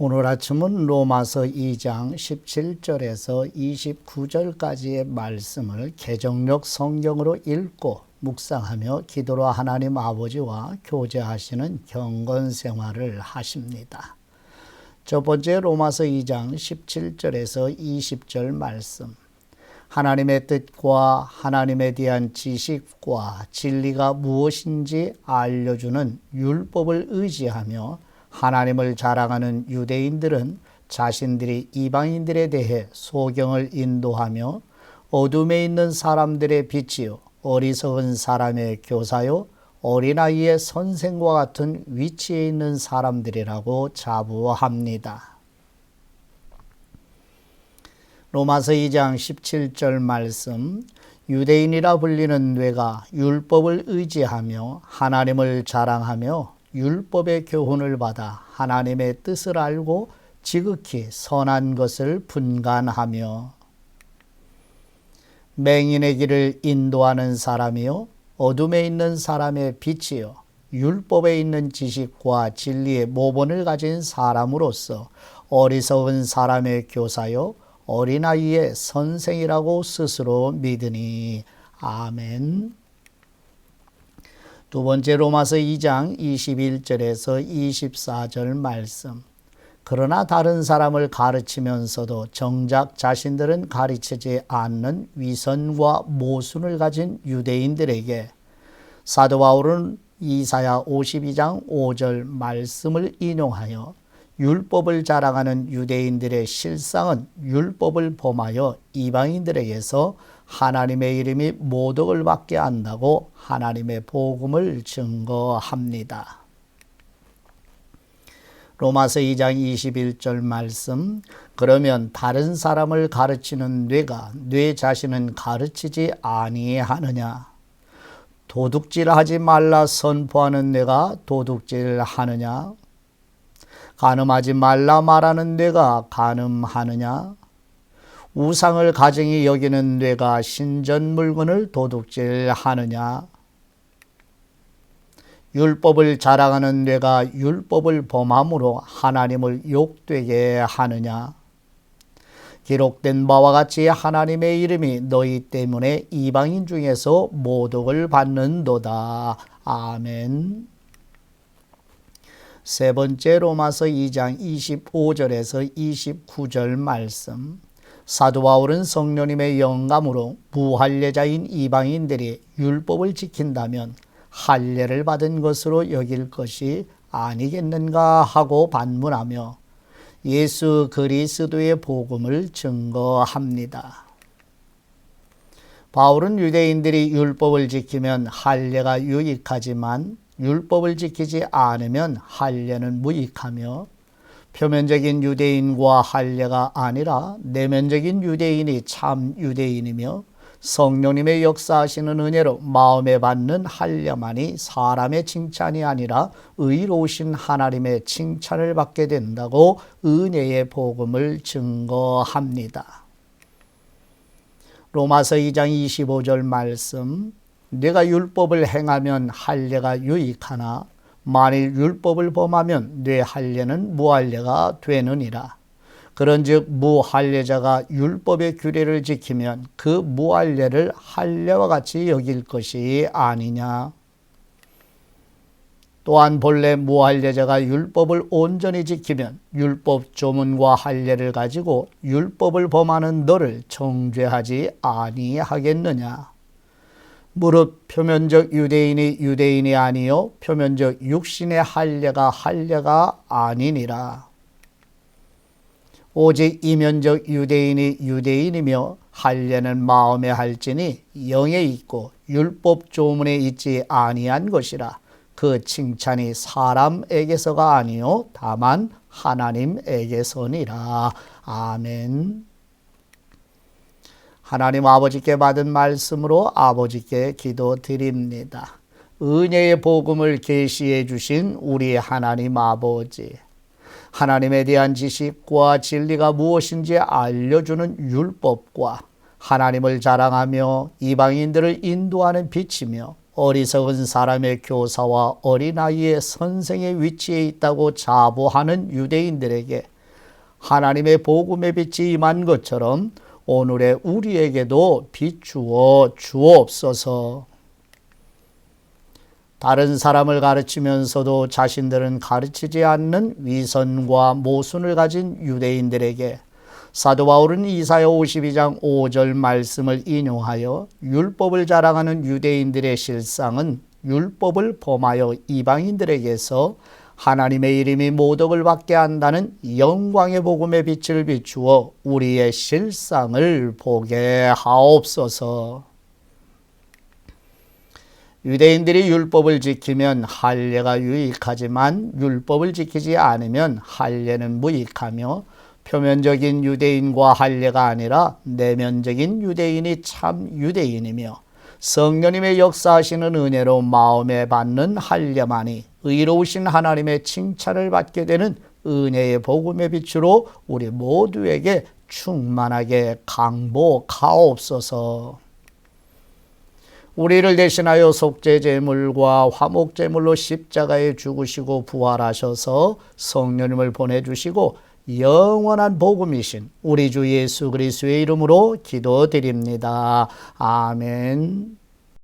오늘 아침은 로마서 2장 17절에서 29절까지의 말씀을 개정역 성경으로 읽고 묵상하며 기도로 하나님 아버지와 교제하시는 경건 생활을 하십니다. 첫 번째 로마서 2장 17절에서 20절 말씀. 하나님의 뜻과 하나님에 대한 지식과 진리가 무엇인지 알려주는 율법을 의지하며 하나님을 자랑하는 유대인들은 자신들이 이방인들에 대해 소경을 인도하며 어둠에 있는 사람들의 빛이요 어리석은 사람의 교사요 어린아이의 선생과 같은 위치에 있는 사람들이라고 자부합니다. 로마서 2장 17절 말씀. 유대인이라 불리는 뇌가 율법을 의지하며 하나님을 자랑하며 율법의 교훈을 받아 하나님의 뜻을 알고 지극히 선한 것을 분간하며 맹인의 길을 인도하는 사람이요 어둠에 있는 사람의 빛이요 율법에 있는 지식과 진리의 모본을 가진 사람으로서 어리석은 사람의 교사요 어린아이의 선생이라고 스스로 믿으니. 아멘. 두 번째 로마서 2장 21절에서 24절 말씀. 그러나 다른 사람을 가르치면서도 정작 자신들은 가르치지 않는 위선과 모순을 가진 유대인들에게 사도 바울은 이사야 52장 5절 말씀을 인용하여 율법을 자랑하는 유대인들의 실상은 율법을 범하여 이방인들에게서 하나님의 이름이 모독을 받게 한다고 하나님의 복음을 증거합니다. 로마서 2장 21절 말씀. 그러면 다른 사람을 가르치는 뇌가 뇌 자신은 가르치지 아니하느냐? 도둑질하지 말라 선포하는 뇌가 도둑질하느냐? 간음하지 말라 말하는 뇌가 간음하느냐? 우상을 가증히 여기는 뇌가 신전 물건을 도둑질하느냐? 율법을 자랑하는 뇌가 율법을 범함으로 하나님을 욕되게 하느냐? 기록된 바와 같이 하나님의 이름이 너희 때문에 이방인 중에서 모독을 받는도다. 아멘. 세 번째 로마서 2장 25절에서 29절 말씀. 사도 바울은 성령님의 영감으로 무할례자인 이방인들이 율법을 지킨다면 할례를 받은 것으로 여길 것이 아니겠는가 하고 반문하며 예수 그리스도의 복음을 증거합니다. 바울은 유대인들이 율법을 지키면 할례가 유익하지만 율법을 지키지 않으면 할례는 무익하며 표면적인 유대인과 할례가 아니라 내면적인 유대인이 참 유대인이며 성령님의 역사하시는 은혜로 마음에 받는 할례만이 사람의 칭찬이 아니라 의로우신 하나님의 칭찬을 받게 된다고 은혜의 복음을 증거합니다. 로마서 2장 25절 말씀. 내가 율법을 행하면 할례가 유익하나 만일 율법을 범하면 내 할례는 무할례가 되느니라. 그런즉 무할례자가 율법의 규례를 지키면 그 무할례를 할례와 같이 여길 것이 아니냐. 또한 본래 무할례자가 율법을 온전히 지키면 율법 조문과 할례를 가지고 율법을 범하는 너를 정죄하지 아니하겠느냐. 무릇 표면적 유대인이 유대인이 아니요 표면적 육신의 할례가 아니니라. 오직 이면적 유대인이 유대인이며 할례는 마음에 할지니 영에 있고 율법 조문에 있지 아니한 것이라. 그 칭찬이 사람에게서가 아니요 다만 하나님에게서니라. 아멘. 하나님 아버지께 받은 말씀으로 아버지께 기도드립니다. 은혜의 복음을 계시해 주신 우리 하나님 아버지, 하나님에 대한 지식과 진리가 무엇인지 알려주는 율법과 하나님을 자랑하며 이방인들을 인도하는 빛이며 어리석은 사람의 교사와 어린아이의 선생의 위치에 있다고 자부하는 유대인들에게 하나님의 복음의 빛이 임한 것처럼 오늘의 우리에게도 비추어 주옵소서. 다른 사람을 가르치면서도 자신들은 가르치지 않는 위선과 모순을 가진 유대인들에게 사도 바울은 이사야 52장 5절 말씀을 인용하여 율법을 자랑하는 유대인들의 실상은 율법을 범하여 이방인들에게서 하나님의 이름이 모독을 받게 한다는 영광의 복음의 빛을 비추어 우리의 실상을 보게 하옵소서. 유대인들이 율법을 지키면 할례가 유익하지만 율법을 지키지 않으면 할례는 무익하며 표면적인 유대인과 할례가 아니라 내면적인 유대인이 참 유대인이며 성령님의 역사하시는 은혜로 마음에 받는 할례만이 의로우신 하나님의 칭찬을 받게 되는 은혜의 복음의 빛으로 우리 모두에게 충만하게 강복하옵소서. 우리를 대신하여 속죄제물과 화목제물로 십자가에 죽으시고 부활하셔서 성령님을 보내주시고 영원한 복음이신 우리 주 예수 그리스도의 이름으로 기도드립니다. 아멘.